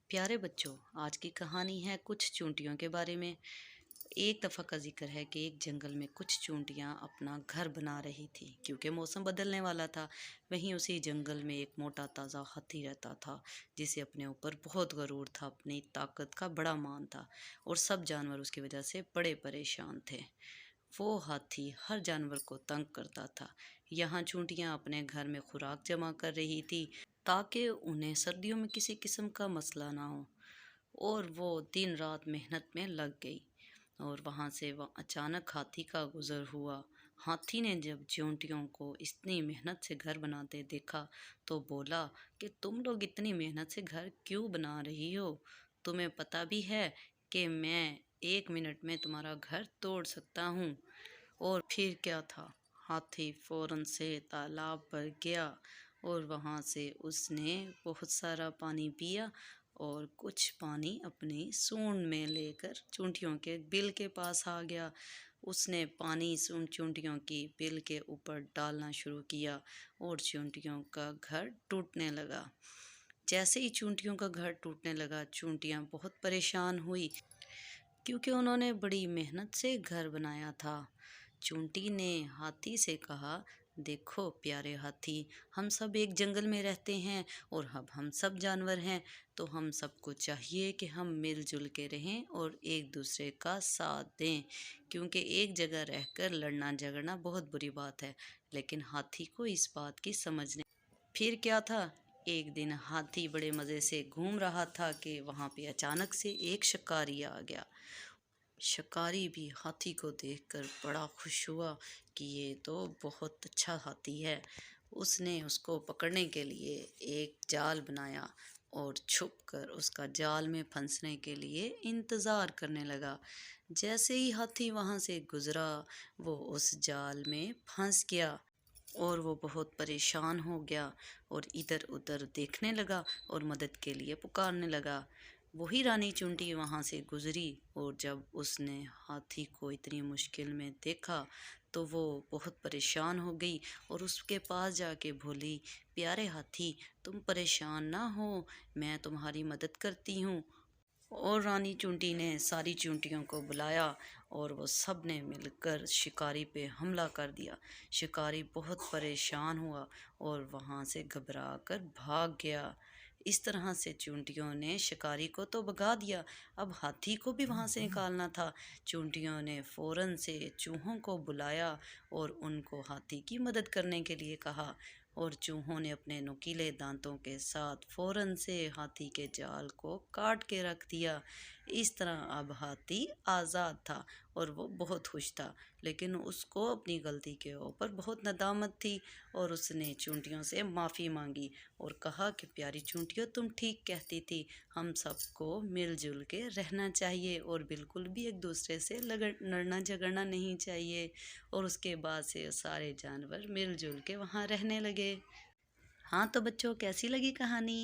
प्यारे बच्चों, आज की कहानी है कुछ चूंटियों के बारे में। एक दफ़ा का जिक्र है कि एक जंगल में कुछ चूंटियां अपना घर बना रही थी क्योंकि मौसम बदलने वाला था। वहीं उसी जंगल में एक मोटा ताज़ा हाथी रहता था जिसे अपने ऊपर बहुत गरूर था, अपनी ताकत का बड़ा मान था और सब जानवर उसकी वजह से बड़े परेशान थे। वो हाथी हर जानवर को तंग करता था। यहाँ चूंटियां अपने घर में खुराक जमा कर रही थी ताकि उन्हें सर्दियों में किसी किस्म का मसला ना हो, और वो दिन रात मेहनत में लग गई। और वहाँ से वह अचानक हाथी का गुजर हुआ। हाथी ने जब चूंटियों को इतनी मेहनत से घर बनाते देखा तो बोला कि तुम लोग इतनी मेहनत से घर क्यों बना रही हो? तुम्हें पता भी है कि मैं 1 मिनट में तुम्हारा घर तोड़ सकता हूँ। और फिर क्या था, हाथी फौरन से तालाब पर गया और वहाँ से उसने बहुत सारा पानी पिया और कुछ पानी अपनी सूंड में लेकर चूंटियों के बिल के पास आ गया। उसने पानी चूंटियों की बिल के ऊपर डालना शुरू किया और चूंटियों का घर टूटने लगा। जैसे ही चूंटियों का घर टूटने लगा, चूंटियां बहुत परेशान हुई क्योंकि उन्होंने बड़ी मेहनत से घर बनाया था। चूंटी ने हाथी से कहा, देखो प्यारे हाथी, हम सब एक जंगल में रहते हैं और अब हम सब जानवर हैं, तो हम सबको चाहिए कि हम मिलजुल के रहें और एक दूसरे का साथ दें, क्योंकि एक जगह रहकर लड़ना झगड़ना बहुत बुरी बात है। लेकिन हाथी को इस बात की समझ नहीं। फिर क्या था, एक दिन हाथी बड़े मज़े से घूम रहा था कि वहाँ पे अचानक से एक शिकारी आ गया। शिकारी भी हाथी को देखकर बड़ा खुश हुआ कि ये तो बहुत अच्छा हाथी है। उसने उसको पकड़ने के लिए एक जाल बनाया और छुपकर उसका जाल में फंसने के लिए इंतज़ार करने लगा। जैसे ही हाथी वहाँ से गुज़रा, वो उस जाल में फंस गया और वो बहुत परेशान हो गया और इधर उधर देखने लगा और मदद के लिए पुकारने लगा। वही रानी चुंटी वहाँ से गुजरी और जब उसने हाथी को इतनी मुश्किल में देखा तो वो बहुत परेशान हो गई और उसके पास जाके बोली, प्यारे हाथी, तुम परेशान ना हो, मैं तुम्हारी मदद करती हूँ। और रानी चूंटी ने सारी चूंटियों को बुलाया और वो सब ने मिलकर शिकारी पे हमला कर दिया। शिकारी बहुत परेशान हुआ और वहाँ से घबरा कर भाग गया। इस तरह से चूंटियों ने शिकारी को तो भगा दिया, अब हाथी को भी वहाँ से निकालना था। चूंटियों ने फौरन से चूहों को बुलाया और उनको हाथी की मदद करने के लिए कहा, और चूहों ने अपने नुकीले दांतों के साथ फौरन से हाथी के जाल को काट के रख दिया। इस तरह अब हाथी आज़ाद था और वो बहुत खुश था, लेकिन उसको अपनी गलती के ऊपर बहुत नदामत थी और उसने चूंटियों से माफ़ी मांगी और कहा कि प्यारी चूंटियों, तुम ठीक कहती थी, हम सबको मिलजुल के रहना चाहिए और बिल्कुल भी एक दूसरे से लड़ना झगड़ना नहीं चाहिए। और उसके बाद से सारे जानवर मिलजुल के वहाँ रहने लगे। हाँ तो बच्चों, कैसी लगी कहानी?